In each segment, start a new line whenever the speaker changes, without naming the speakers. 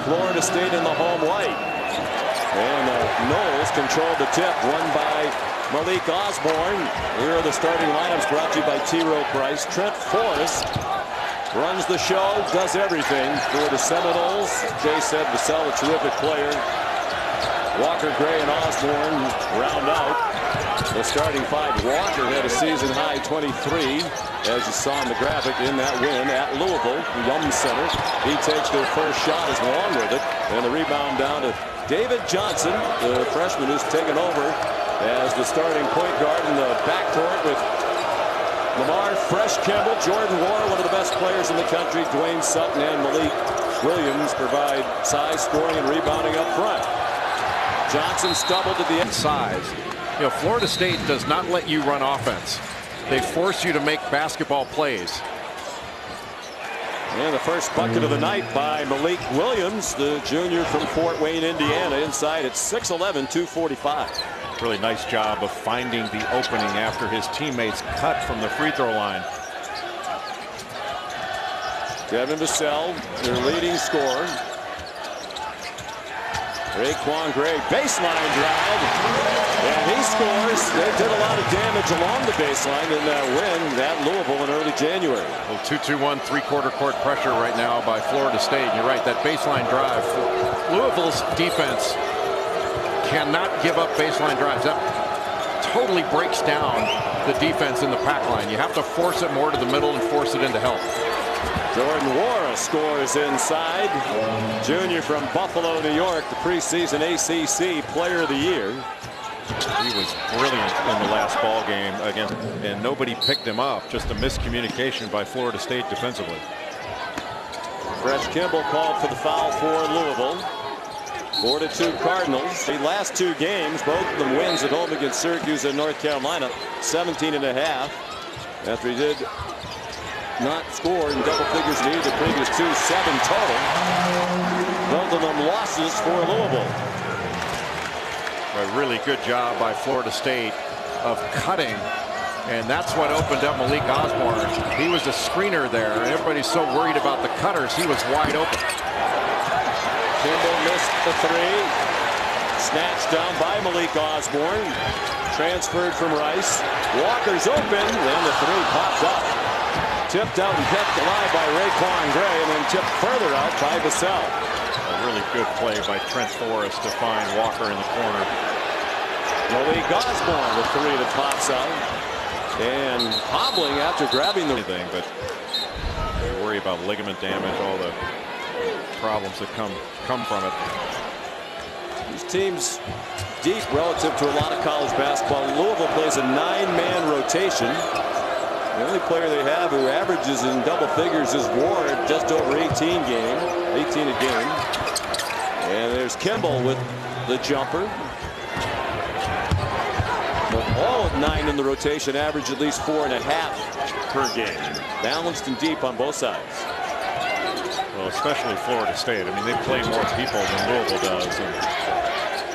Florida State in the home white. And Knowles controlled the tip, won by Malik Osborne. Here are the starting lineups brought to you by T. Rowe Price. Trent Forrest runs the show, does everything for the Seminoles. Jay said Vassell, a terrific player. Walker, Gray, and Osborne round out the starting five. Walker had a season-high 23, as you saw in the graphic, in that win at Louisville, Yum Center. He takes their first shot, is along with it, and the rebound down to David Johnson, the freshman who's taken over as the starting point guard in the backcourt with Lamar, Fresh, Kimball, Jordan Ward, one of the best players in the country. Dwayne Sutton and Malik Williams provide size, scoring, and rebounding up front. Johnson stumbled to the end.
Size. You know, Florida State does not let you run offense. They force you to make basketball plays.
And the first bucket of the night by Malik Williams, the junior from Fort Wayne, Indiana, inside at 6'11", 245.
Really nice job of finding the opening after his teammates cut from the free throw line.
Devin Vassell, their leading scorer. Raekwon Gray, baseline drive, and he scores. They did a lot of damage along the baseline in that win at Louisville in early January.
Well, 2-2-1 three-quarter court pressure right now by Florida State. And you're right, that baseline drive. Louisville's defense cannot give up baseline drives. That totally breaks down the defense in the pack line. You have to force it more to the middle and force it into help.
Jordan Wara scores inside. Junior from Buffalo, New York, the preseason ACC Player of the Year.
He was brilliant in the last ball game against, and nobody picked him up. Just a miscommunication by Florida State defensively.
Fresh Kimball called for the foul for Louisville. 4-2 Cardinals. The last two games, both of them wins at home against Syracuse and North Carolina. 17.5. After he did not score in double figures in either previous two, 7 total. Both of them losses for Louisville.
A really good job by Florida State of cutting, and that's what opened up Malik Osborne. He was a screener there, and everybody's so worried about the cutters. He was wide open.
Kimball missed the three. Snatched down by Malik Osborne. Transferred from Rice. Walker's open, then the three popped up. Tipped out and kept alive by Raekwon Gray, and then tipped further out by Vassell.
A really good play by Trent Forrest to find Walker in the corner.
Malik Osborne, the three that pops out. And hobbling after grabbing the
thing, but they worry about ligament damage, all the problems that come from it.
These teams deep relative to a lot of college basketball. Louisville plays a 9-man rotation. The only player they have who averages in double figures is Ward, just over 18 a game. And there's Kimball with the jumper. But all of 9 in the rotation average at least 4.5 per game. Balanced and deep on both sides.
Well, especially Florida State. I mean, they play more people than Louisville does.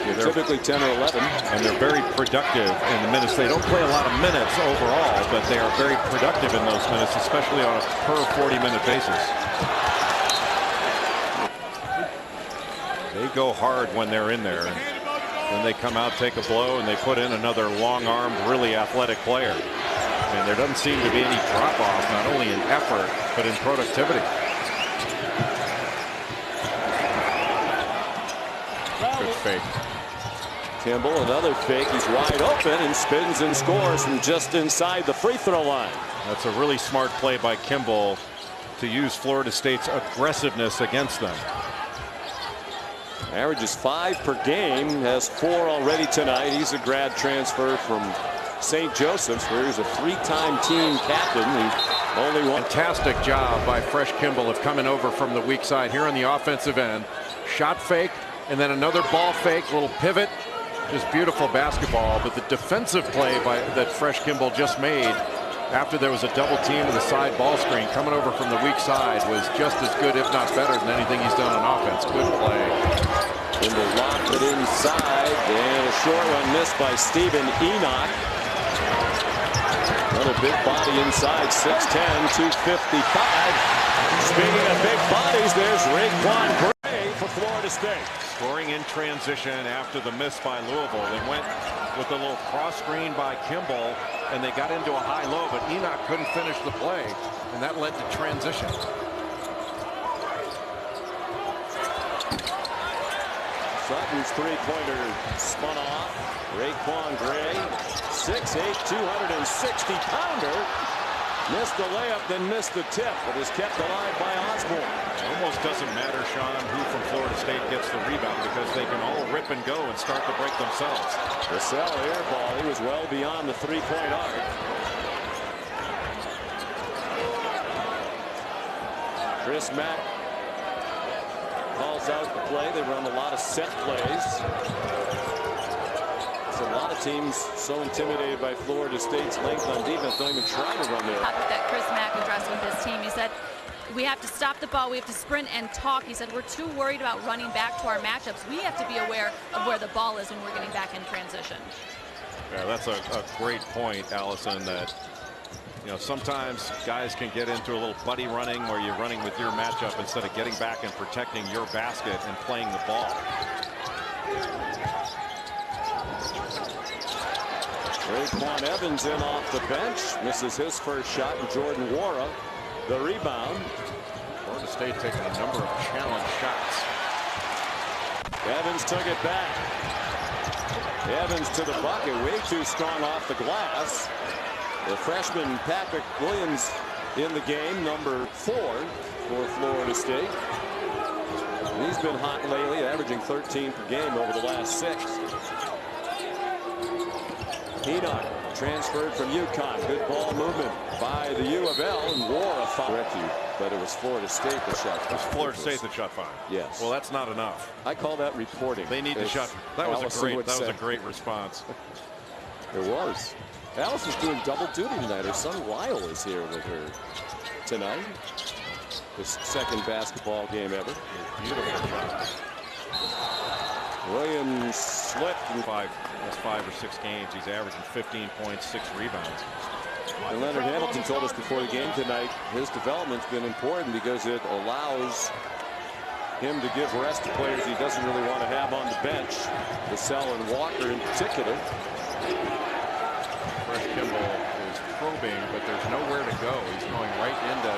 And
typically 10 or 11.
And they're very productive in the minutes. They don't play a lot of minutes overall, but they are very productive in those minutes, especially on a per 40-minute basis. They go hard when they're in there. Then they come out, take a blow, and they put in another long-armed, really athletic player. And there doesn't seem to be any drop-off, not only in effort, but in productivity. Good fake.
Kimball, another fake. He's wide open and spins and scores from just inside the free throw line.
That's a really smart play by Kimball to use Florida State's aggressiveness against them.
Averages 5 per game, has 4 already tonight. He's a grad transfer from St. Joseph's, where he's a 3-time team captain. He only won.
Fantastic job by Fresh Kimball of coming over from the weak side here on the offensive end. Shot fake, and then another ball fake, little pivot. Just beautiful basketball. But the defensive play that Fresh Kimball just made after there was a double team in the side ball screen coming over from the weak side was just as good, if not better, than anything he's done on offense. Good play.
Kimball locked it inside, and a short one missed by Stephen Enoch. Another big body inside, 6'10", 255. Speaking of big bodies, there's Raekwon Gray for Florida State.
Scoring in transition after the miss by Louisville. They went with a little cross screen by Kimball, and they got into a high-low, but Enoch couldn't finish the play, and that led to transition.
Sutton's three-pointer spun off. Raekwon Gray, 6'8", 260-pounder. Missed the layup, then missed the tip, but is kept alive by Osborne.
It almost doesn't matter, Sean, who from Florida State gets the rebound, because they can all rip and go and start to break themselves.
Vassell air ball. He was well beyond the three-point arc. Chris Mack calls out the play. They run a lot of set plays. A lot of teams so intimidated by Florida State's length on defense don't even try to run there.
That Chris Mack addressed with his team. He said, we have to stop the ball, we have to sprint and talk. He said, we're too worried about running back to our matchups. We have to be aware of where the ball is when we're getting back in transition.
Yeah, that's a great point, Allison, that sometimes guys can get into a little buddy running where you're running with your matchup instead of getting back and protecting your basket and playing the ball.
Raekwon Evans in off the bench, misses his first shot, and Jordan Wara the rebound.
Florida State taking a number of challenge shots.
Evans took it back. Evans to the bucket, way too strong off the glass. The freshman Patrick Williams in the game, number 4 for Florida State. He's been hot lately, averaging 13 per game over the last 6. Enoch transferred from UConn. Good ball movement by the U of L, and Wara correct you, but it was Florida State that shot.
It was Florida State that shot 5.
Yes.
Well, that's not enough.
I call that reporting.
They need to shot. That was a great response.
It was. Allison's doing double duty tonight. Her son Lyle is here with her tonight. His second basketball game ever.
Beautiful shot.
Williams slipped in
5 or 6 games. He's averaging 15 points, 6 rebounds.
And Leonard Hamilton told us before the game tonight his development's been important because it allows him to give rest to players he doesn't really want to have on the bench. Vassell and Walker in particular.
Fresh Kimball is probing, but there's nowhere to go. He's going right into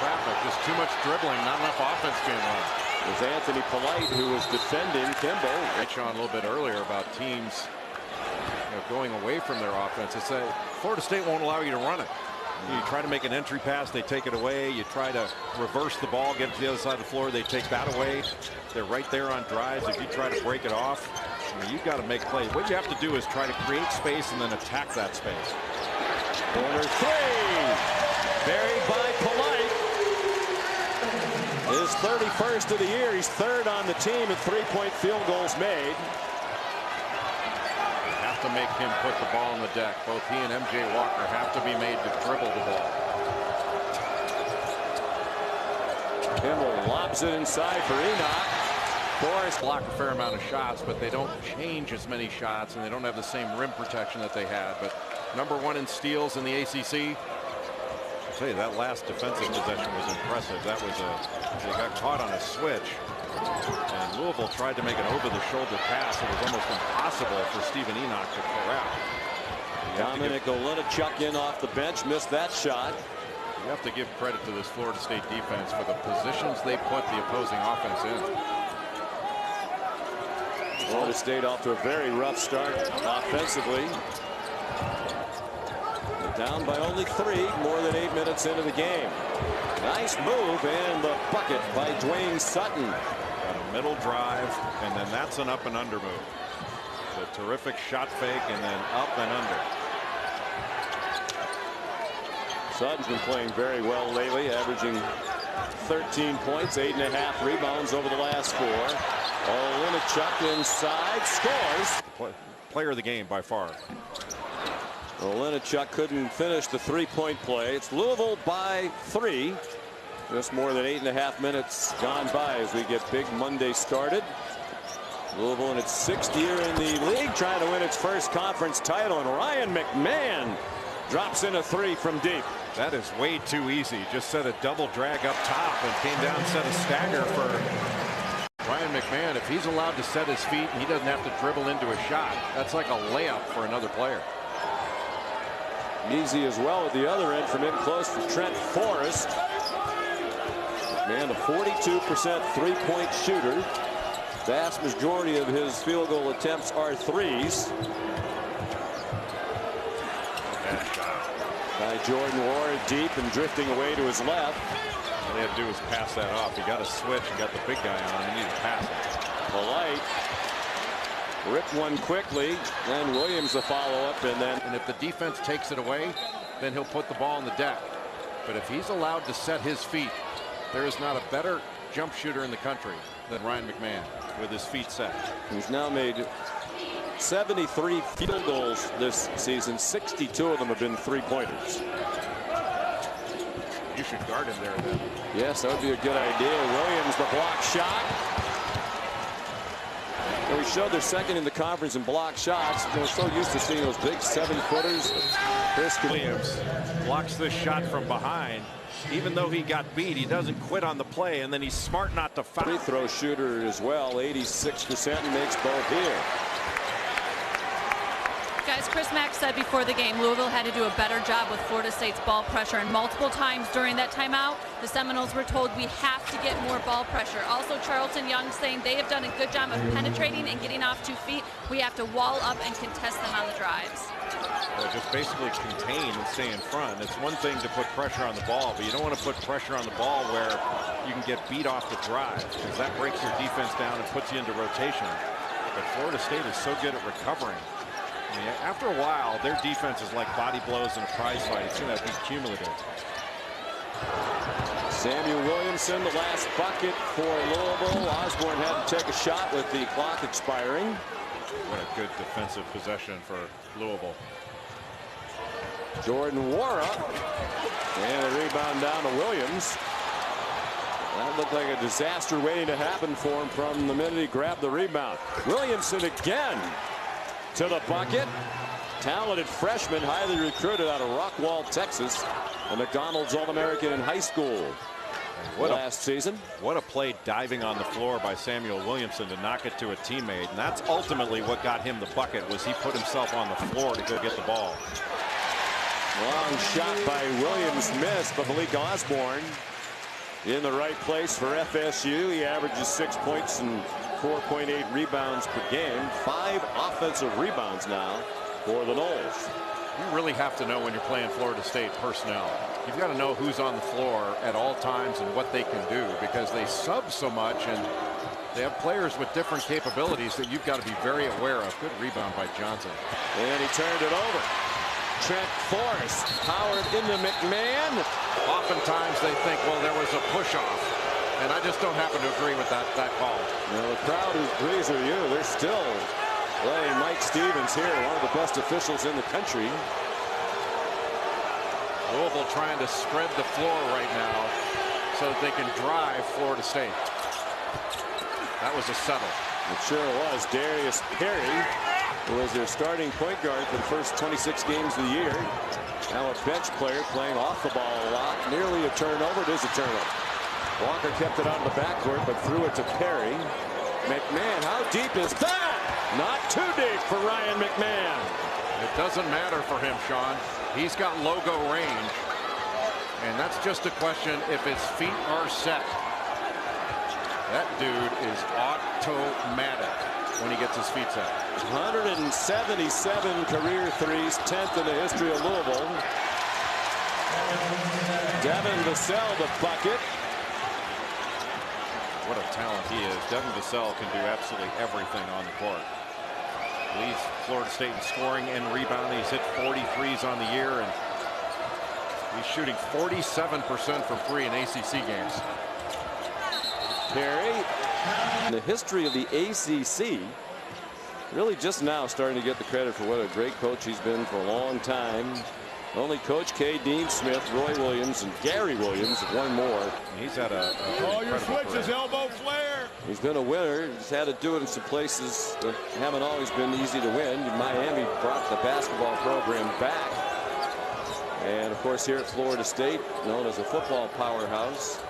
traffic. Just too much dribbling, not enough offense being run.
It was Anthony Polite who was defending Kimball.
Right, Sean, a little bit earlier about teams going away from their offense. It's Florida State won't allow you to run it. You try to make an entry pass, they take it away. You try to reverse the ball, get it to the other side of the floor, they take that away. They're right there on drives. If you try to break it off, you've got to make plays. What you have to do is try to create space and then attack that space.
Corner 3. Buried by Polite. His 31st of the year. He's 3rd on the team at 3-point field goals made.
To make him put the ball on the deck. Both he and MJ Walker have to be made to dribble the ball.
Kimball lobs it inside for Enoch.
Forrest block a fair amount of shots, but they don't change as many shots, and they don't have the same rim protection that they had. But #1 in steals in the ACC. I'll tell you, that last defensive possession was impressive. That was they got caught on a switch. And Louisville tried to make an over-the-shoulder pass. It was almost impossible for Stephen Enoch to corral.
Dominic Olinichuk in off the bench, missed that shot.
You have to give credit to this Florida State defense for the positions they put the opposing offense in.
Florida State off to a very rough start offensively. They're down by only 3, more than 8 minutes into the game. Nice move, and the bucket by Dwayne Sutton.
Middle drive, and then that's an up and under move. A terrific shot fake, and then up and under.
Sutton's been playing very well lately, averaging 13 points, 8.5 rebounds over the last 4. Olinichuk inside, scores.
Player of the game by far.
Olinichuk couldn't finish the 3-point play. It's Louisville by 3. Just more than 8.5 minutes gone by as we get Big Monday started. Louisville in its 6th year in the league, trying to win its first conference title, and Ryan McMahon drops in a 3 from deep.
That is way too easy. Just set a double drag up top and came down, set a stagger for Ryan McMahon, if he's allowed to set his feet and he doesn't have to dribble into a shot, that's like a layup for another player.
Easy as well at the other end from in close for Trent Forrest. Man, a 42% three-point shooter. Vast majority of his field goal attempts are threes. By Jordan Ward, deep and drifting away to his left.
All they had to do was pass that off. He got a switch and got the big guy on him. He needed to pass it.
Polite ripped one quickly, then Williams the follow-up,
And if the defense takes it away, then he'll put the ball on the deck. But if he's allowed to set his feet, there is not a better jump shooter in the country than Ryan McMahon with his feet set.
He's now made 73 field goals this season. 62 of them have been three-pointers.
You should guard him there then.
Yes, that would be a good idea. Williams, the block shot. We showed they're second in the conference in block shots. We're so used to seeing those big 7-footers.
Williams blocks this shot from behind. Even though he got beat, he doesn't quit on the play, and then he's smart not to foul.
Free throw shooter as well, 86%, and makes both here.
Guys, Chris Mack said before the game Louisville had to do a better job with Florida State's ball pressure, and multiple times during that timeout the Seminoles were told we have to get more ball pressure. Also, Charlton Young saying they have done a good job of penetrating and getting off 2 feet. We have to wall up and contest them on the drives.
Just basically contain and stay in front. It's one thing to put pressure on the ball, but you don't want to put pressure on the ball where you can get beat off the drive, because that breaks your defense down and puts you into rotation. But Florida State is so good at recovering. I mean, after a while, their defense is like body blows in a prize fight. It's going to be cumulative.
Samuel Williamson, the last bucket for Louisville. Osborne had to take a shot with the clock expiring.
What a good defensive possession for Louisville.
Jordan Wara, and a rebound down to Williams. That looked like a disaster waiting to happen for him from the minute he grabbed the rebound. Williamson again to the bucket. Talented freshman, highly recruited out of Rockwall, Texas. A McDonald's All-American in high school last season.
What a play diving on the floor by Samuel Williamson to knock it to a teammate. And that's ultimately what got him the bucket, was he put himself on the floor to go get the ball.
Long shot by Williams, missed, but Malik Osborne in the right place for FSU. He averages 6 points and 4.8 rebounds per game. 5 offensive rebounds now for the Noles.
You really have to know when you're playing Florida State personnel. You've got to know who's on the floor at all times and what they can do, because they sub so much and they have players with different capabilities that you've got to be very aware of. Good rebound by Johnson.
And he turned it over. Trent Forrest powered into McMahon.
Oftentimes they think, well, there was a push-off, and I just don't happen to agree with that call.
Well, the crowd agrees with you. They're still playing Mike Stevens here, one of the best officials in the country.
Louisville trying to spread the floor right now so that they can drive Florida State. That was a settle.
It sure was. Darius Perry, who was their starting point guard for the first 26 games of the year. Now a bench player playing off the ball a lot. Nearly a turnover. It is a turnover. Walker kept it out of the backcourt, but threw it to Perry. McMahon, how deep is that? Not too deep for Ryan McMahon.
It doesn't matter for him, Sean. He's got logo range, and that's just a question if his feet are set. That dude is automatic when he gets his feet set.
177 career threes, 10th in the history of Louisville. Devin Vassell the bucket.
What a talent he is. Devin Vassell can do absolutely everything on the court. Leads Florida State in scoring and rebounding. He's hit 43s on the year, and he's shooting 47% from 3 in ACC games.
Perry, in the history of the ACC, really just now starting to get the credit for what a great coach he's been for a long time. Only Coach K, Dean Smith, Roy Williams, and Gary Williams have won more.
He's had a
all your switches, elbow flare.
He's been a winner. He's had to do it in some places that haven't always been easy to win. Miami brought the basketball program back. And, of course, here at Florida State, known as a football powerhouse.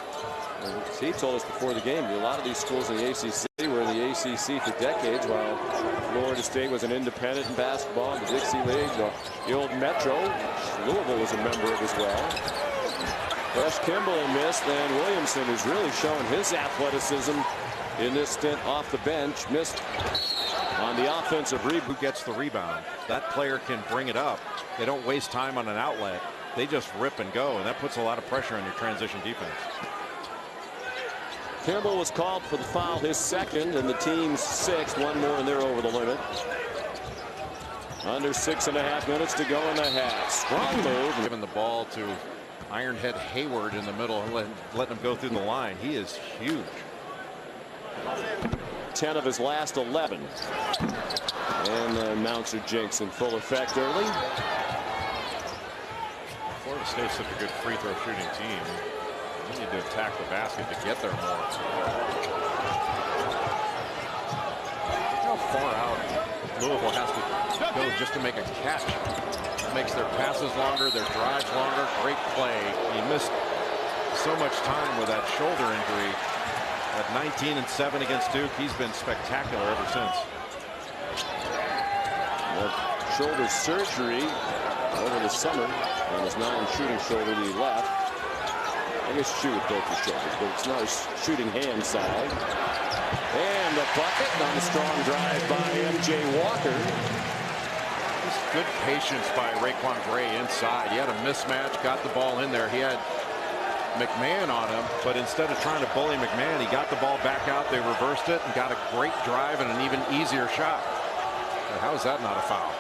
He told us before the game, a lot of these schools in the ACC were in the ACC for decades, while Florida State was an independent in basketball in the Dixie League. The old Metro, Louisville was a member of as well. Fresh Kimball missed, and Williamson has really shown his athleticism in this stint off the bench. Missed on the offensive rebound.
Who gets the rebound? That player can bring it up. They don't waste time on an outlet. They just rip and go, and that puts a lot of pressure on your transition defense.
Kimball was called for the foul, his second, and the team's sixth. One more, and they're over the limit. Under 6.5 minutes to go in the half. Strong move.
Giving the ball to Ironhead Hayward in the middle, letting him go through the line. He is huge.
10 of his last 11. And announcer jinx in full effect early.
Florida State's such a good free throw shooting team. You need to attack the basket to get there more. Look how far out Louisville has to go just to make a catch. It makes their passes longer, their drives longer. Great play. He missed so much time with that shoulder injury. At 19-7 against Duke, he's been spectacular ever since.
Shoulder surgery over the summer on his non-shooting shoulder to the left. I guess shoot with both the shoulders, but it's not a shooting hand side. And the bucket on the strong drive by M.J. Walker.
Just good patience by Raquan Gray inside. He had a mismatch, got the ball in there. He had McMahon on him, but instead of trying to bully McMahon, he got the ball back out. They reversed it and got a great drive and an even easier shot. How is that not a foul?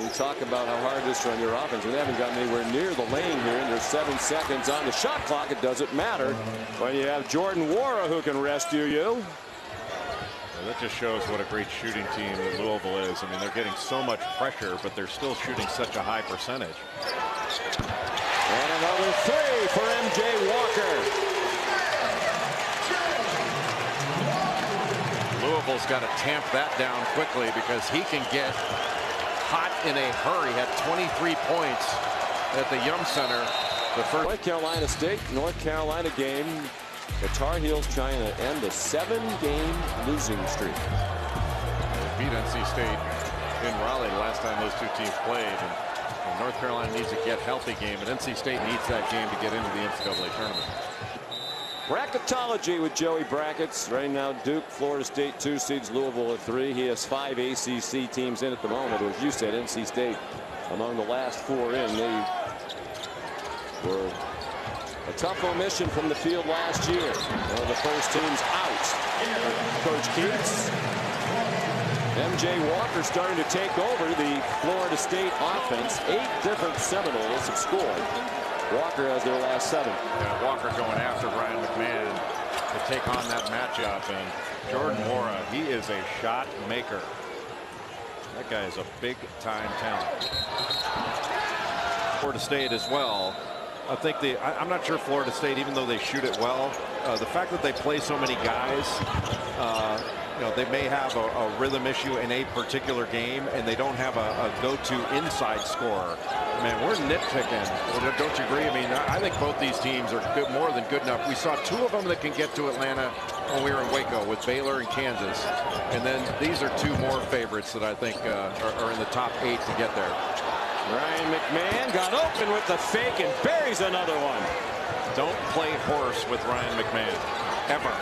We talk about how hard it is to run your offense. We haven't gotten anywhere near the lane here, and there's 7 seconds on the shot clock. It doesn't matter when you have Jordan Wara who can rescue you.
Well, that just shows what a great shooting team that Louisville is. I mean, they're getting so much pressure, but they're still shooting such a high percentage.
And another three for M.J. Walker.
Louisville's got to tamp that down quickly because he can get hot in a hurry. Had 23 points at the Yum Center. The first.
North Carolina State, North Carolina game. The Tar Heels trying to end a 7-game losing streak.
They beat NC State in Raleigh the last time those two teams played. And North Carolina needs a get healthy game, and NC State needs that game to get into the NCAA tournament.
Bracketology with Joey Brackets. Right now, Duke, Florida State, 2 seeds, Louisville at 3. He has 5 ACC teams in at the moment. As you said, NC State among the last 4 in. They were a tough omission from the field last year. One of the first teams out. Coach Keats. M.J. Walker starting to take over the Florida State offense. 8 different Seminoles have scored. Walker has their last 7.
Yeah, Walker going after Ryan McMahon to take on that matchup. And Jordan Wara, he is a shot maker. That guy is a big-time talent. Florida State as well. I think I'm not sure Florida State, even though they shoot it well, the fact that they play so many guys, you know, they may have a rhythm issue in a particular game, and they don't have a go-to inside scorer. Man, we're nitpicking. Don't you agree? I mean, I think both these teams are good, more than good enough. We saw 2 of them that can get to Atlanta when we were in Waco with Baylor and Kansas. And then these are 2 more favorites that I think are in the top 8 to get there.
Ryan McMahon got open with the fake and buries another one.
Don't play horse with Ryan McMahon, ever.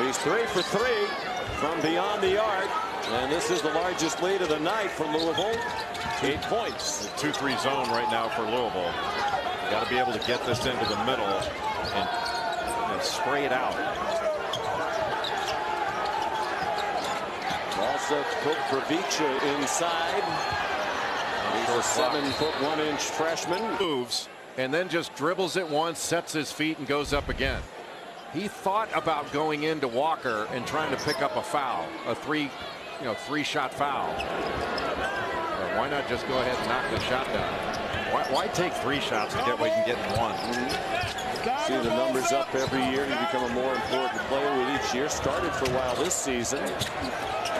He's 3 for 3 from beyond the arc. And this is the largest lead of the night for Louisville. 8 points.
2-3 zone right now for Louisville. Got to be able to get this into the middle and spray it out.
Also, Popovica inside. He's a 7'1" freshman.
Moves and then just dribbles it once, sets his feet, and goes up again. He thought about going into Walker and trying to pick up a foul, a 3-shot foul. But why not just go ahead and knock the shot down? Why take 3 shots to get what you can get in 1?
See the numbers up every year. You become a more important player with each year. Started for a while this season.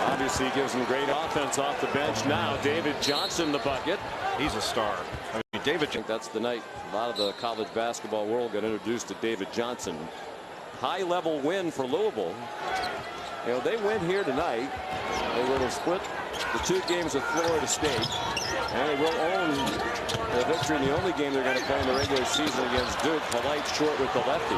Obviously, he gives them great offense off the bench. Now, David Johnson, the bucket.
He's a star. I mean, David.
I think that's the night a lot of the college basketball world got introduced to David Johnson. High-level win for Louisville. You know, they win here tonight. They will have split the 2 games with Florida State, and they will own the victory in the only game they're going to play in the regular season against Duke. Polite short with the lefty.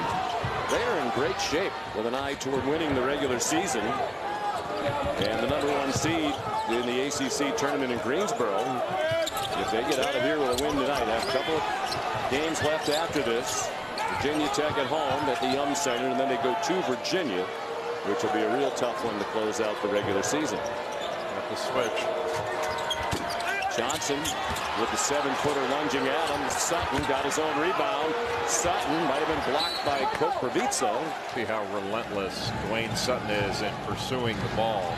They are in great shape with an eye toward winning the regular season. And the #1 seed in the ACC tournament in Greensboro. If they get out of here with a win tonight, have a couple of games left after this. Virginia Tech at home at the Yum Center, and then they go to Virginia, which will be a real tough one to close out the regular season.
At the switch.
Johnson with the 7-footer lunging at him. Sutton got his own rebound. Sutton might have been blocked by Koprivica.
See how relentless Dwayne Sutton is in pursuing the ball.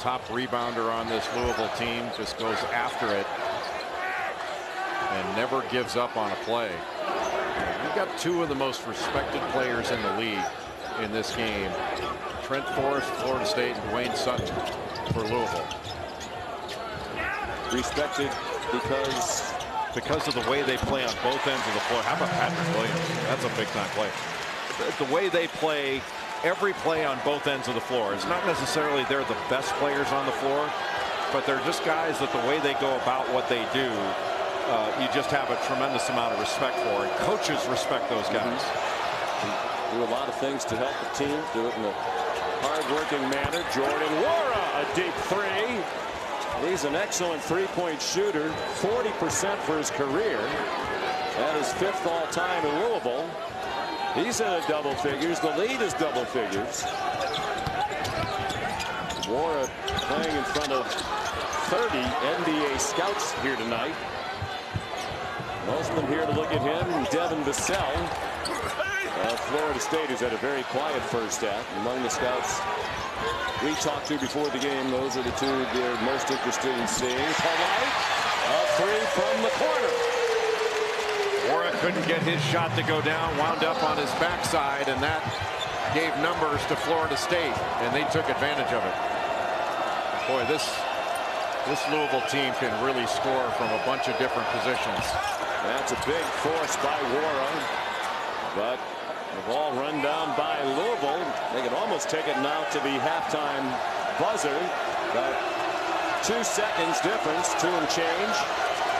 Top rebounder on this Louisville team, just goes after it and never gives up on a play. We've got 2 of the most respected players in the league in this game. Trent Forrest, Florida State, and Dwayne Sutton for Louisville.
Respected because
of the way they play on both ends of the floor. How about Patrick Williams? That's a big-time play. The way they play, every play on both ends of the floor. It's not necessarily they're the best players on the floor, but they're just guys that the way they go about what they do, you just have a tremendous amount of respect for. And coaches respect those guys.
Do a lot of things to help the team. Do it in a hard-working manner. Jordan Wara, a deep 3. He's an excellent 3-point shooter. 40% for his career. That is 5th all-time in Louisville. He's in a double figures. The lead is double figures. Wara playing in front of 30 NBA scouts here tonight. Most of them here to look at him. Devin Vassell of Florida State, who's had a very quiet first half. Among the scouts we talked to before the game, those are the 2 they're most interested in seeing. Polite, a 3 from the corner.
Wara couldn't get his shot to go down, wound up on his backside, and that gave numbers to Florida State, and they took advantage of it. Boy, this Louisville team can really score from a bunch of different positions.
That's a big force by Wara, but the ball run down by Louisville. They can almost take it now to the halftime buzzer. About 2 seconds difference, 2 and change.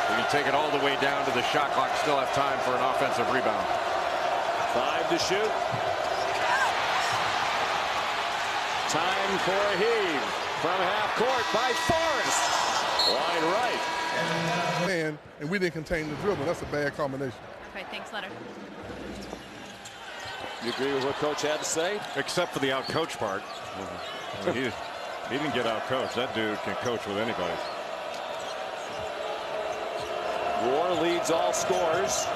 We can take it all the way down to the shot clock. Still have time for an offensive rebound.
5 to shoot. Time for a heave from half court by Forrest. Line right.
And we didn't contain the dribble. That's a bad combination.
Okay, thanks, Letter.
You agree with what Coach had to say?
Except for the out-coach part. I mean, he didn't get out-coached. That dude can coach with anybody.
War leads all scorers.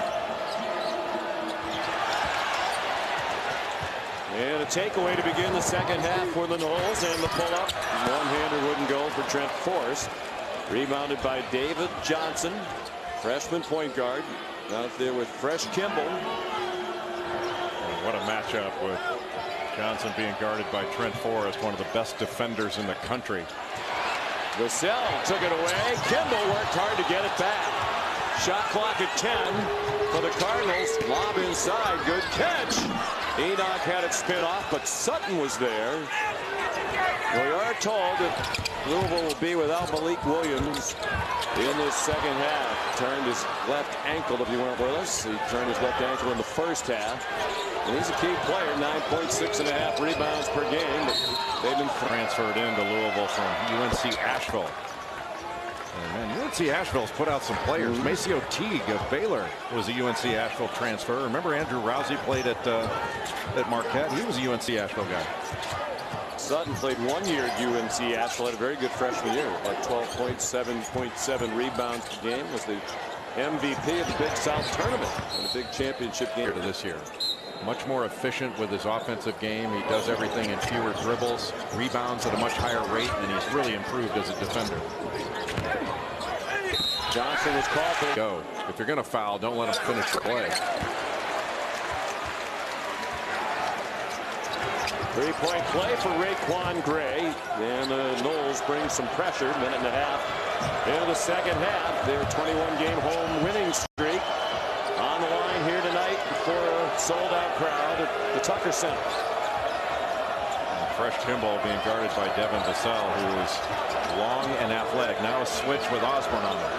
And a takeaway to begin the second half for the Noles, and the pull-up. One-hander wouldn't go for Trent Forrest. Rebounded by David Johnson, freshman point guard. Out there with fresh Kimball.
What a matchup with Johnson being guarded by Trent Forrest, one of the best defenders in the country.
Vassell took it away. Kimball worked hard to get it back. Shot clock at 10 for the Cardinals. Lob inside. Good catch. Enoch had it spin off, but Sutton was there. We are told that Louisville will be without Malik Williams in this second half. Turned his left ankle, if you weren't with us. He turned his left ankle in the first half. And he's a key player, 9.6½ rebounds per game. But they've been
transferred into Louisville from UNC Asheville. And man, UNC Asheville's put out some players. Maceo Teague of Baylor was a UNC Asheville transfer. Remember Andrew Rousey played at Marquette? He was a UNC Asheville guy.
Sutton played 1 year at UNC Asheville, had a very good freshman year, like 12.7 rebounds per game, was the MVP of the Big South tournament and a big championship game
to this year. Much more efficient with his offensive game. He does everything in fewer dribbles, rebounds at a much higher rate, and he's really improved as a defender.
Johnson was called for.
Go. If you're going to foul, don't let him finish the play.
Three-point play for Raquan Gray. And the Noles bring some pressure. Minute and a half into the second half. Their 21-game home winning streak on the line here tonight before a sold-out crowd at the Tucker Center.
Fresh Kimball being guarded by Devin Vassell, who is long and athletic. Now a switch with Osborne on him.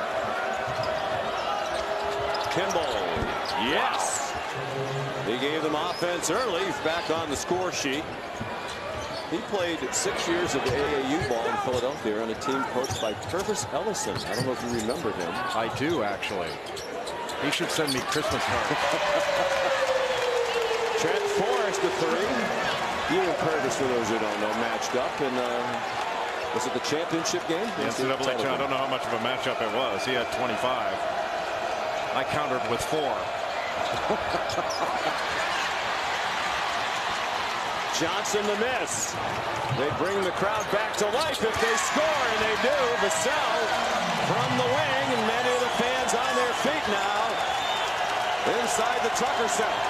Kimball, yes. He gave them offense early. He's back on the score sheet. He played 6 years of AAU ball in Philadelphia on a team coached by Purvis Ellison. I don't know if you remember him.
I do, actually. He should send me Christmas cards.
Trent Forrest with 3. You and Purvis, for those who don't know, matched up in was it the championship game?
The NCAA, I don't know how much of a matchup it was. He had 25. I countered with 4.
Johnson the miss. They bring the crowd back to life if they score, and they do. Vassell from the wing, and many of the fans on their feet now inside the Tucker Center.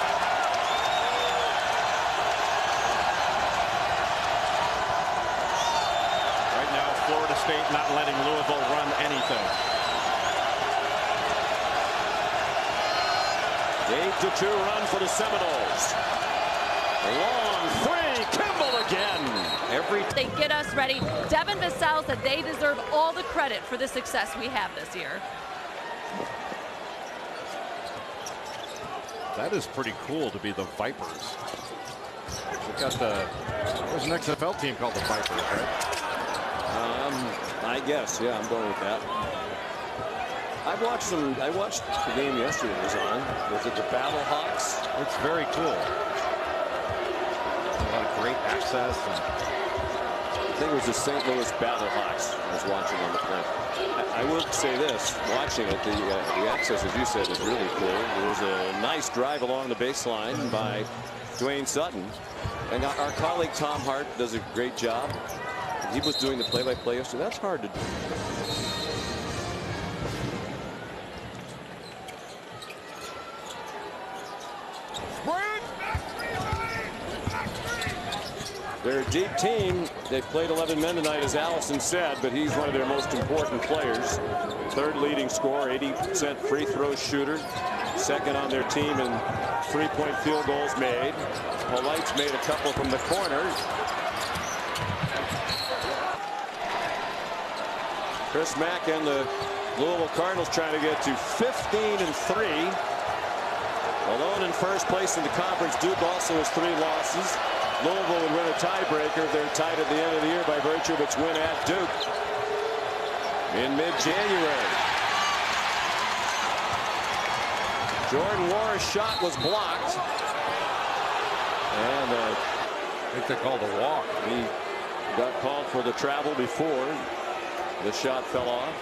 Right now, Florida State not letting Louisville run anything.
8-2 run for the Seminoles. Long three, Kimball again.
They get us ready. Devin Vassell said they deserve all the credit for the success we have this year.
That is pretty cool to be the Vipers. We've got there's an XFL team called the Vipers, right?
I guess, yeah, I'm going with that. I watched the game yesterday. It was on. Was it the Battle Hawks?
It's very cool. A lot of great access.
I think it was the St. Louis Battle Hawks I was watching on the plane. I will say this, watching it, the access, as you said, is really cool. There was a nice drive along the baseline by Dwayne Sutton. And our colleague Tom Hart does a great job. He was doing the play-by-play yesterday. That's hard to do. They're a deep team. They played 11 men tonight, as Allison said, but he's one of their most important players. Third leading scorer, 80% free throw shooter. Second on their team in three-point field goals made. Polite's made a couple from the corner. Chris Mack and the Louisville Cardinals trying to get to 15-3. Alone in first place in the conference. Duke also has 3 losses. Louisville would win a tiebreaker if they're tied at the end of the year by virtue of its win at Duke in mid-January. Jordan Warren's shot was blocked. And
I think they called a walk.
He got called for the travel before the shot fell off.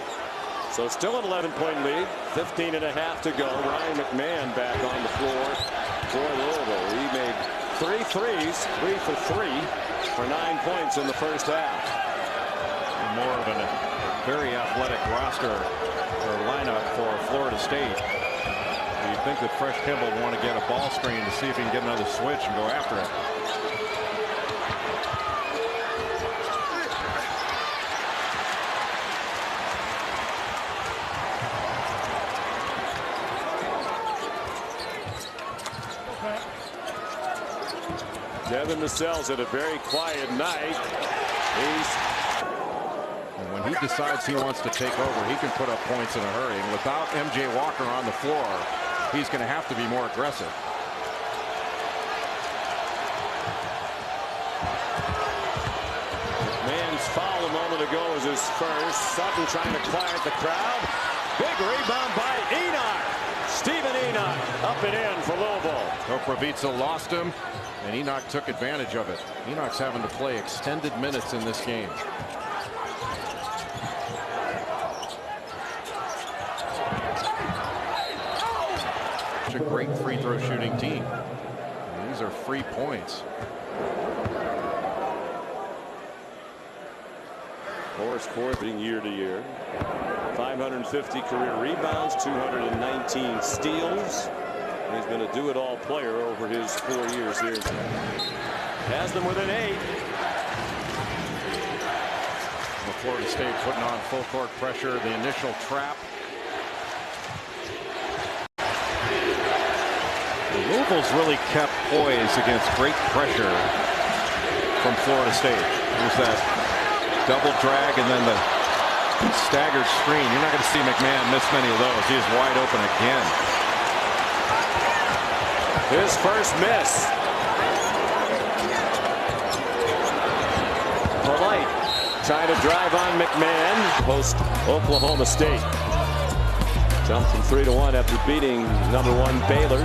So still an 11-point lead. 15.5 to go. Ryan McMahon back on the floor for Louisville. He made 3 threes, 3 for 3 for 9 points in the first half.
More of a very athletic roster or lineup for Florida State. You'd think that Fresh Kimball would want to get a ball screen to see if he can get another switch and go after it.
Devin Vassell's had a very quiet night.
And when he decides he wants to take over, he can put up points in a hurry. And without MJ Walker on the floor, he's going to have to be more aggressive.
McMahon's foul a moment ago was his first. Sutton trying to quiet the crowd. Big rebound by Enoch. Stephen Enoch up and in for Louisville.
Koprivica lost him, and Enoch took advantage of it. Enoch's having to play extended minutes in this game. Such a great free throw shooting team. And these are free points.
Forrest forfeiting year to year. 550 career rebounds, 219 steals. He's been a do-it-all player over his 4 years here. Has them within 8.
Florida State putting on full court pressure. The initial trap.
Louisville's really kept poise against great pressure from Florida State. There's that double drag and then the staggered screen. You're not going to see McMahon miss many of those. He is wide open again.
His first miss. Polite trying to drive on McMahon. Post Oklahoma State. Jumped from 3-1 after beating number 1 Baylor.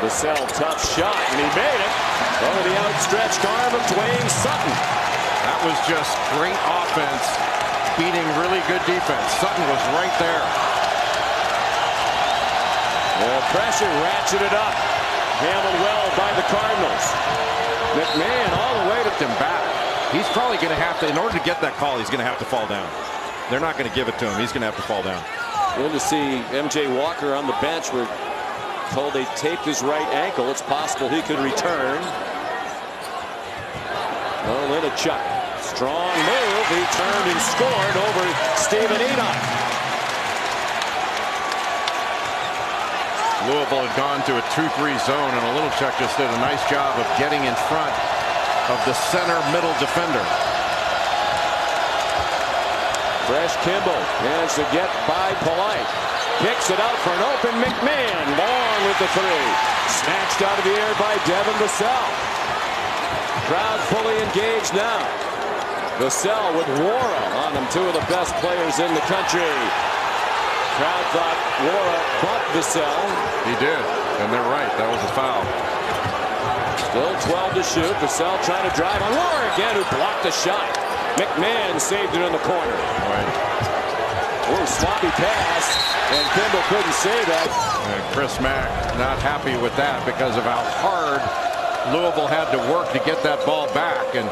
Vassell, tough shot, and he made it over the outstretched arm of Dwayne Sutton.
That was just great offense, beating really good defense. Sutton was right there.
The pressure ratcheted up. Handled well by the Cardinals. McMahon all the way to
Him back. He's probably going to have to, in order to get that call, he's going to have to fall down. They're not going to give it to him. He's going to have to fall down.
Good to see MJ Walker on the bench. We're told they taped his right ankle. It's possible he could return. Linachuk. Strong move. He turned and scored over Stephen Enoch.
Louisville had gone to a 2-3 zone, and Linachuk just did a nice job of getting in front of the center middle defender.
Fresh Kimball managed to get by Polite. Kicks it out for an open McMahon. Long with the 3. Snatched out of the air by Devin Vassell. Crowd fully engaged now. Vassell with Wara on him. 2 of the best players in the country. Crowd thought Wara bumped Vassell.
He did, and they're right. That was a foul.
Still 12 to shoot. Vassell trying to drive on Wara again, who blocked the shot. McMahon saved it in the corner.
Right.
Oh, sloppy pass, and Kimball couldn't save that.
And Chris Mack not happy with that because of how hard Louisville had to work to get that ball back, and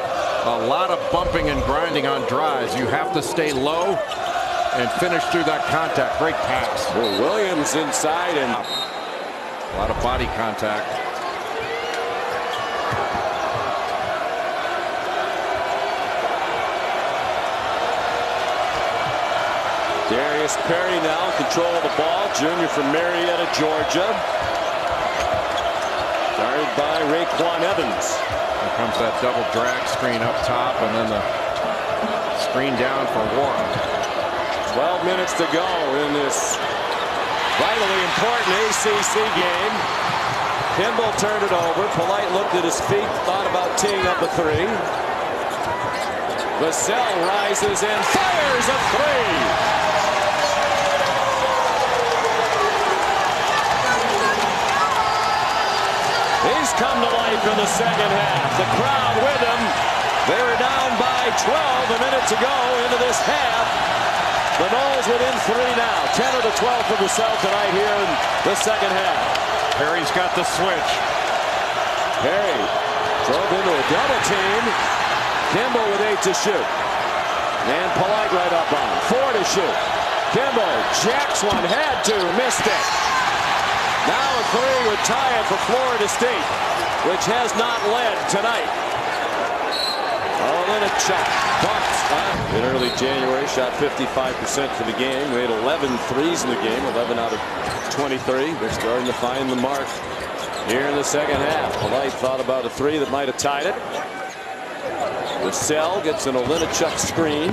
a lot of bumping and grinding on drives. You have to stay low and finish through that contact. Great pass.
Well, Williams inside, and
a lot of body contact.
Darius Perry now in control of the ball. Junior from Marietta, Georgia. Guarded by Raekwon Evans.
Here comes that double drag screen up top, and then the screen down for Warren.
12 minutes to go in this vitally important ACC game. Kimball turned it over. Polite looked at his feet, thought about teeing up a 3. Vassell rises and fires a 3. He's come to life in the second half. The crowd with him. They were down by 12 a minute to go into this half. The Noles within 3 now. 10 of the 12 for Vassell tonight here in the second half.
Perry's got the switch.
Perry drove into a double team. Kimball with 8 to shoot. And Polite right up on him. 4 to shoot. Kimball jacks one, had to, missed it. Now a 3 would tie it for Florida State, which has not led tonight. Linachuk bumped in early January, shot 55% for the game, made 11 threes in the game, 11 out of 23. They're starting to find the mark here in the second half. Polite thought about a 3 that might have tied it. Vassell gets an Linachuk screen.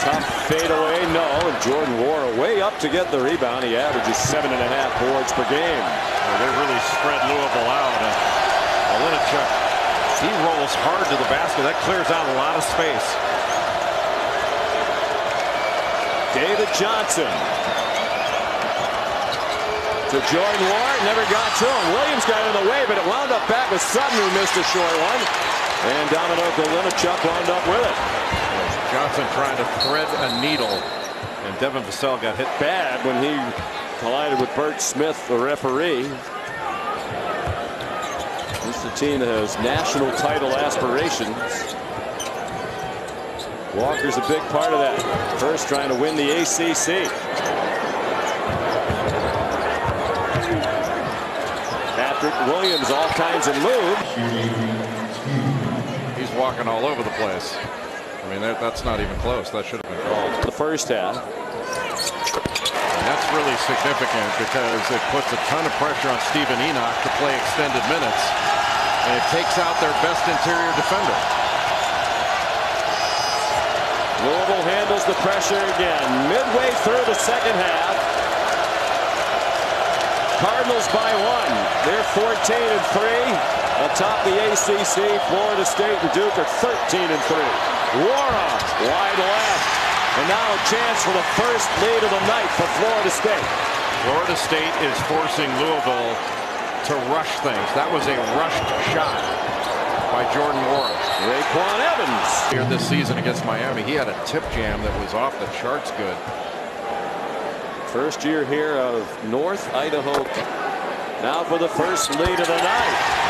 Tough fadeaway, no, and Jordan Wara way up to get the rebound. He averages 7.5 boards per game.
Well, they really spread Louisville out. Linachuk, he rolls hard to the basket. That clears out a lot of space.
David Johnson to Jordan Wara, never got to him. Williams got in the way, but it wound up back with Sutton, who missed a short one. And Dominic Linachuk wound up with it.
Johnson trying to thread a needle.
And Devin Vassell got hit
bad when he collided with Bert Smith, the referee. This is a team that has national title aspirations. Walker's a big part of that. First trying to win the ACC. Patrick Williams, all kinds of moves.
He's walking all over the place. I mean, that's not even close. That should have been called.
The first half.
And that's really significant because it puts a ton of pressure on Stephen Enoch to play extended minutes. And it takes out their best interior defender.
Louisville handles the pressure again. Midway through the second half. Cardinals by 1. They're 14-3. Atop the ACC, Florida State and Duke are 13-3. Wara wide left. And now a chance for the first lead of the night for Florida State.
Florida State is forcing Louisville to rush things. That was a rushed shot by Jordan Wara.
Raekwon Evans.
Here this season against Miami, he had a tip jam that was off the charts good.
First year here of North Idaho. Now for the first lead of the night.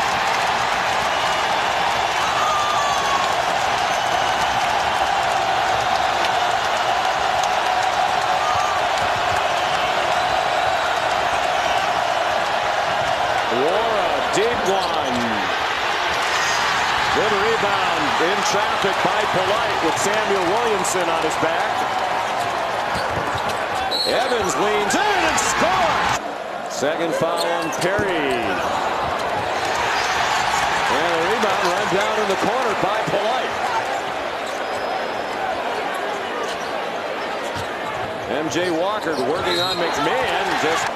Deep one. Good rebound in traffic by Polite with Samuel Williamson on his back. Evans leans in and scores. Second foul on Perry. And a rebound run down in the corner by Polite. MJ Walker working on McMahon. Just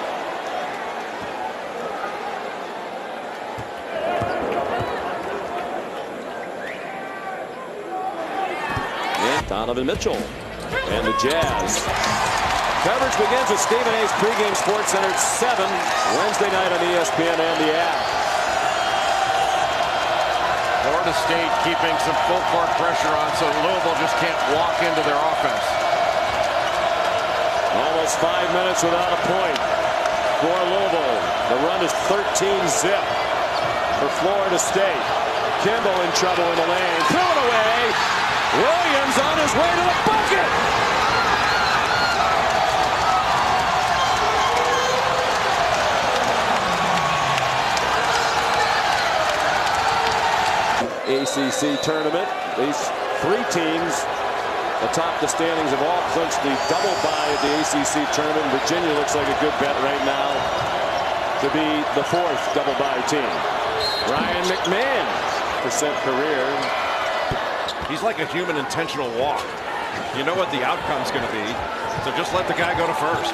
Donovan Mitchell and the Jazz. Coverage begins with Stephen A's pregame Sports Center at 7 Wednesday night on ESPN and the app.
Florida State keeping some full court pressure on so Louisville just can't walk into their offense.
Almost 5 minutes without a point for Louisville. The run is 13-zip for Florida State. Kimball in trouble in the lane. Threw it away. Williams on his way to the bucket. ACC tournament. These three teams atop the standings have all clinched the double bye at the ACC tournament. Virginia looks like a good bet right now to be the fourth double bye team. Ryan McMahon % career.
He's like a human intentional walk. You know what the outcome's going to be, so just let the guy go to first.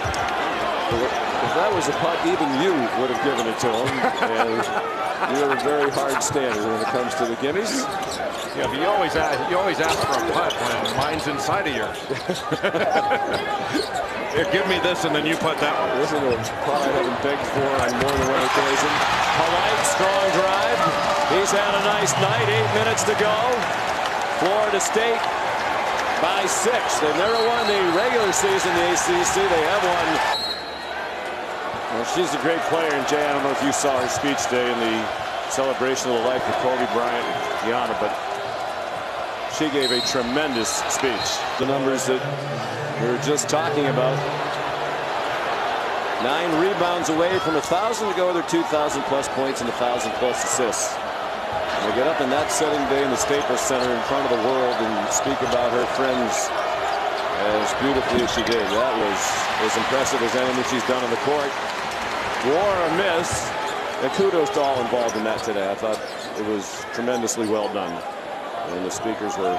If that was a putt, even you would have given it to him. And you're a very hard standard when it comes to the gimmies.
Yeah, but you always ask for a putt when mine's inside of yours.
Here, give me this, and then you putt that one.
This is a putt I haven't begged for on more than one occasion. Polite, strong drive. He's had a nice night. 8 minutes to go. Florida State by 6. They've never won the regular season, the ACC. They have won. Well, she's a great player, and Jay, I don't know if you saw her speech today in the celebration of the life of Kobe Bryant and Gianna, but she gave a tremendous speech. The numbers that we were just talking about. 9 rebounds away from 1,000 to go with her 2,000 plus points and 1,000 plus assists. To get up in that setting day in the Staples Center in front of the world and speak about her friends as beautifully as she did. That was as impressive as anything she's done on the court. War or miss, and kudos to all involved in that today. I thought it was tremendously well done. And the speakers were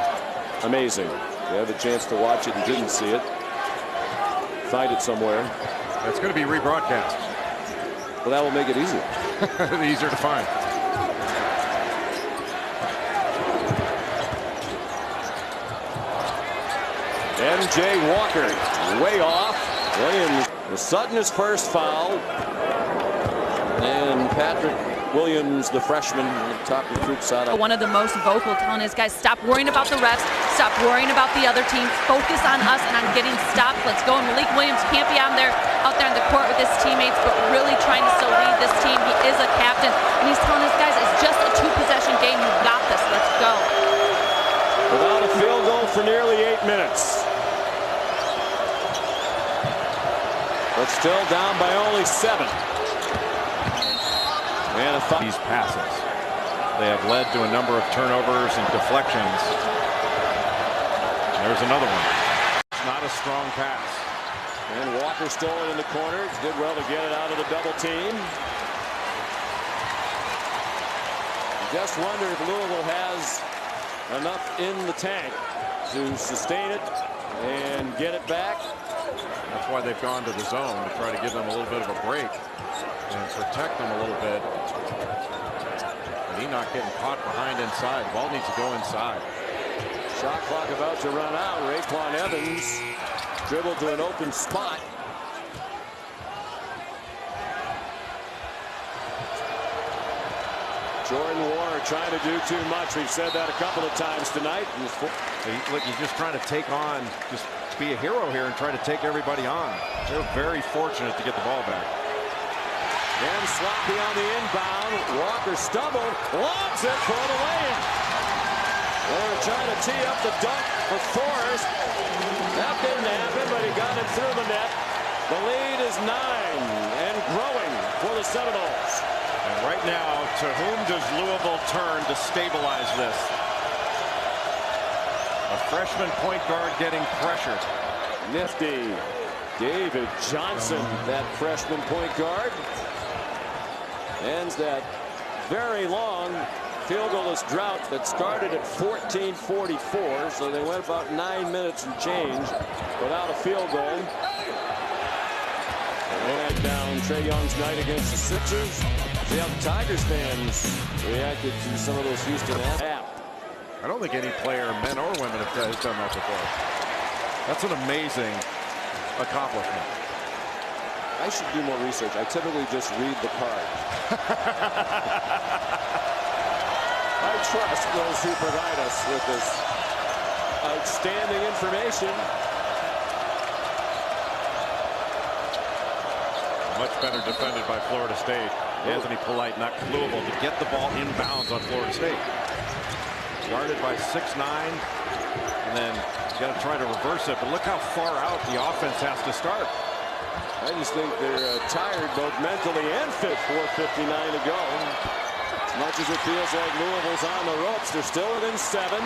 amazing. If you had the chance to watch it and didn't see it, find it somewhere.
It's going to be rebroadcast.
Well, that will make it easier.
Easier to find.
MJ Walker way off. Williams with Sutton's first foul. And Patrick Williams, the freshman, top recruit side.
One of the most vocal telling his guys, stop worrying about the refs, stop worrying about the other team, focus on us and on getting stops. Let's go. And Malik Williams can't be out there on the court with his teammates, but really trying to still lead this team. He is a captain, and he's telling his guys, it's just a 2-possession game. You got this. Let's go.
without a field goal for nearly 8 minutes. But still down by only 7. And
these passes. They have led to a number of turnovers and deflections. There's another one. It's not a strong pass.
And Walker stole it in the corner. Did well to get it out of the double team. Just wonder if Louisville has enough in the tank to sustain it and get it back.
That's why they've gone to the zone, to try to give them a little bit of a break and protect them a little bit. And he not getting caught behind inside. Ball needs to go inside.
Shot clock about to run out. Raekwon Evans dribbled to an open spot. Jordan Warner trying to do too much. We've said that a couple of times tonight.
Look, he's just trying to take on, just be a hero here and try to take everybody on. They're very fortunate to get the ball back.
And sloppy on the inbound. Walker stumbled, lobs it for the lay-in. They were trying to tee up the dunk for Forrest. That didn't happen, but he got it through the net. The lead is 9 and growing for the Seminoles.
And right now, to whom does Louisville turn to stabilize this? A freshman point guard getting pressured.
Nifty David Johnson, that freshman point guard, ends that very long field goalless drought that started at 14:44. So they went about 9 minutes and change without a field goal. And down Trae Young's night against the Sixers. See how the Tigers fans reacted to some of those Houston asts.
I don't think any player, men or women, has done that before.
That's an amazing accomplishment.
I should do more research. I typically just read the card. I trust those who provide us with this outstanding information.
Much better defended by Florida State.
Anthony Polite knocked Louisville to get the ball inbounds on Florida State. Guarded by 6'9", and then got to try to reverse it. But look how far out the offense has to start.
I just think they're tired both mentally and fit. 4:59 to go. As much as it feels like Louisville's on the ropes, they're still within 7.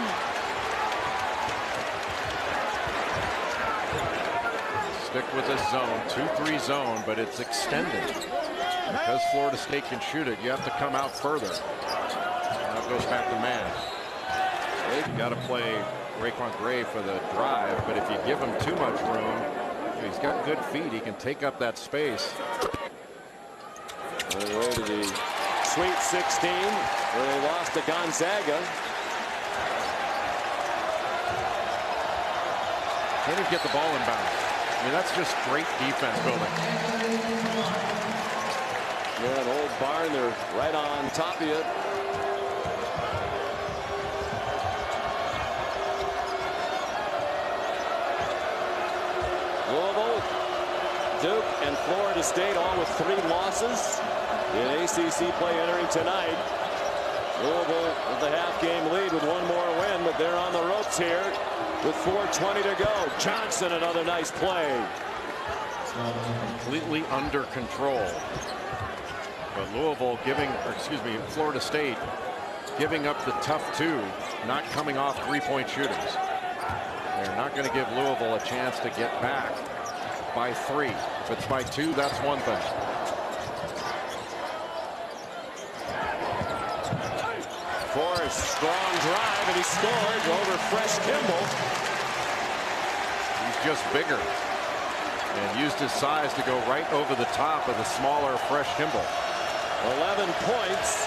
Stick with this zone, 2-3 zone, but it's extended. Because Florida State can shoot it, you have to come out further. Now it goes back to man. You've got to play Raekwon Gray for the drive, but if you give him too much room, he's got good feet. He can take up that space.
On the way to the Sweet 16, where they lost to Gonzaga.
Can't even get the ball inbound. I mean, that's just great defense building.
Yeah, an old barn, they're right on top of you. Louisville, Duke, and Florida State all with 3 losses in ACC play entering tonight. Louisville with the half-game lead with 1 more win, but they're on the ropes here with 4:20 to go. Johnson, another nice play.
Completely under control. But Louisville Florida State giving up the tough 2, not coming off 3-point shooters. They're not going to give Louisville a chance to get back by 3. If it's by 2, that's one thing.
Forrest, strong drive, and he scored over Fresh Kimball.
He's just bigger and used his size to go right over the top of the smaller Fresh Kimball.
11 points.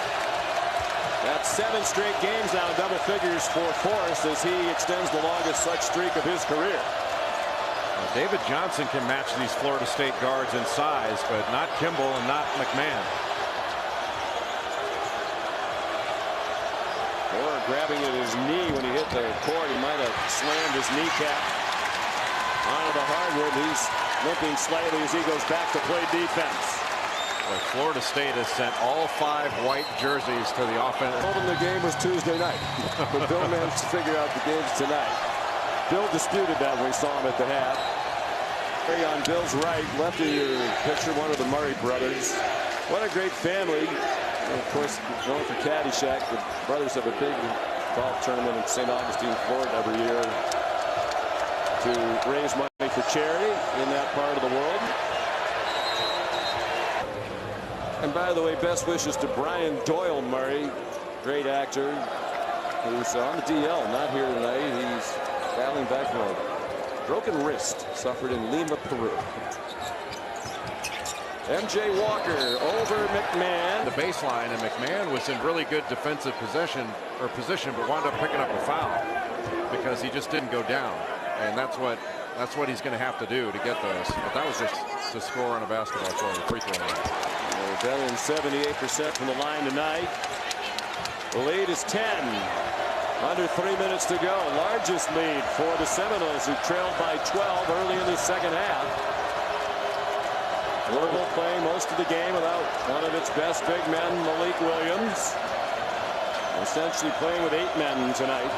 That's 7 straight games now, double figures for Forrest as he extends the longest such streak of his career.
Now, David Johnson can match these Florida State guards in size, but not Kimball and not McMahon.
Or grabbing at his knee when he hit the court. He might have slammed his kneecap onto the hardwood. He's limping slightly as he goes back to play defense.
Like Florida State has sent all 5 white jerseys to the offense.
Told him the game was Tuesday night, but Bill managed to figure out the game's tonight. Bill disputed that when we saw him at the half. On Bill's right, left of your picture, one of the Murray brothers. What a great family. And of course, going for Caddyshack, the brothers have a big golf tournament in St. Augustine, Florida every year to raise money for charity in that part of the world. And by the way, best wishes to Brian Doyle Murray, great actor, who's on the DL, not here tonight. He's battling back from a broken wrist suffered in Lima, Peru. MJ Walker over McMahon.
The baseline, and McMahon was in really good defensive position, but wound up picking up a foul because he just didn't go down, and that's what he's going to have to do to get those. But that was just to score on a basketball court, a free throw line.
They're better than 78% from the line tonight. The lead is 10. Under 3 minutes to go. Largest lead for the Seminoles, who trailed by 12 early in the second half. Louisville playing most of the game without one of its best big men, Malik Williams. Essentially playing with 8 men tonight.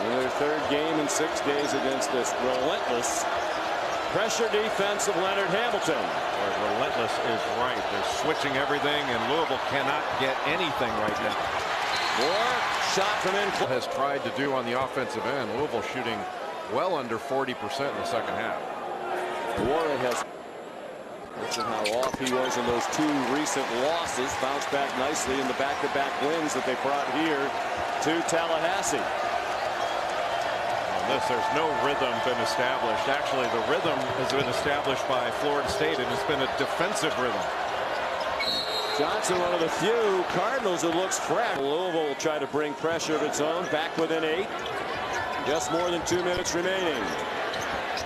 In their 3rd game in 6 days against this relentless pressure defense of Leonard Hamilton.
Relentless is right. They're switching everything, and Louisville cannot get anything right now.
Moore shot from in.
Has tried to do on the offensive end. Louisville shooting well under 40% in the second half.
Warren has. Listen how off he was in those 2 recent losses. Bounced back nicely in the back-to-back wins that they brought here to Tallahassee.
There's no rhythm been established. Actually, the rhythm has been established by Florida State, and it's been a defensive rhythm.
Johnson, one of the few Cardinals that looks fresh. Louisville will try to bring pressure of its own, back within 8. Just more than 2 minutes remaining.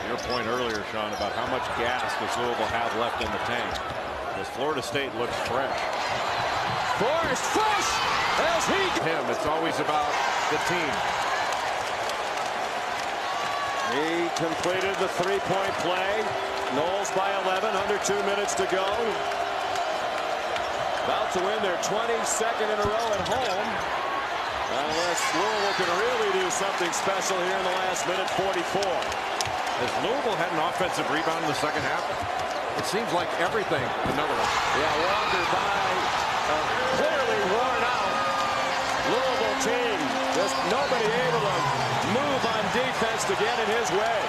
Your point earlier, Sean, about how much gas does Louisville have left in the tank. Because Florida State looks fresh.
Forrest, fresh as he.
It's always about the team.
He completed the 3-point play. Noles by 11, under 2 minutes to go. About to win their 22nd in a row at home. Unless Louisville can really do something special here in the last minute 44.
Has Louisville had an offensive rebound in the second half?
It seems like everything. Another one.
Yeah, Walker by clearly worn out Louisville team. Just nobody able to move on defense to get in his way.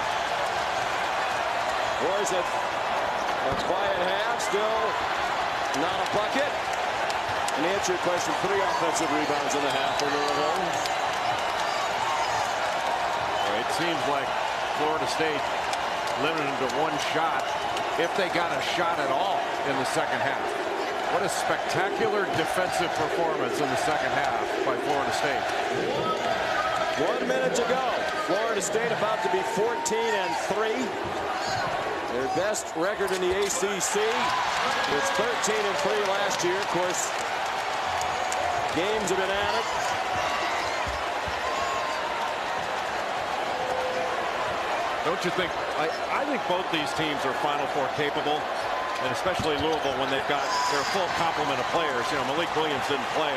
Or is it a quiet half? Still not a bucket. And to answer your question, 3 offensive rebounds in the half for Louisville.
It seems like Florida State limited to 1 shot, if they got a shot at all in the second half. What a spectacular defensive performance in the second half by Florida State.
1 minute to go. Florida State about to be 14-3. Their best record in the ACC. It's 13-3 last year. Of course, games have been added.
Don't you think? I think both these teams are Final Four capable, and especially Louisville when they've got their full complement of players. You know, Malik Williams didn't play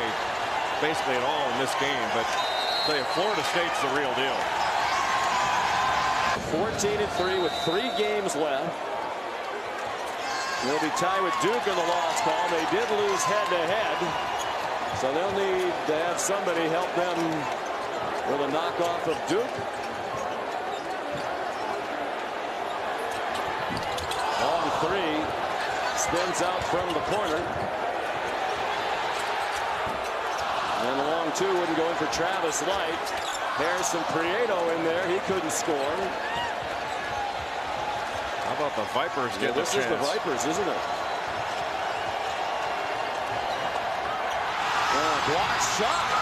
basically at all in this game, but I'll tell you, Florida State's the real deal.
14-3 with 3 games left. They'll be tied with Duke in the loss column. They did lose head-to-head, so they'll need to have somebody help them with a knockoff of Duke. Long 3 spins out from the corner. And the long 2 wouldn't go in for Travis Light. Harrison Prieto in there. He couldn't score.
How about the Vipers get
this
a chance?
This is the Vipers, isn't it? Blocked shot.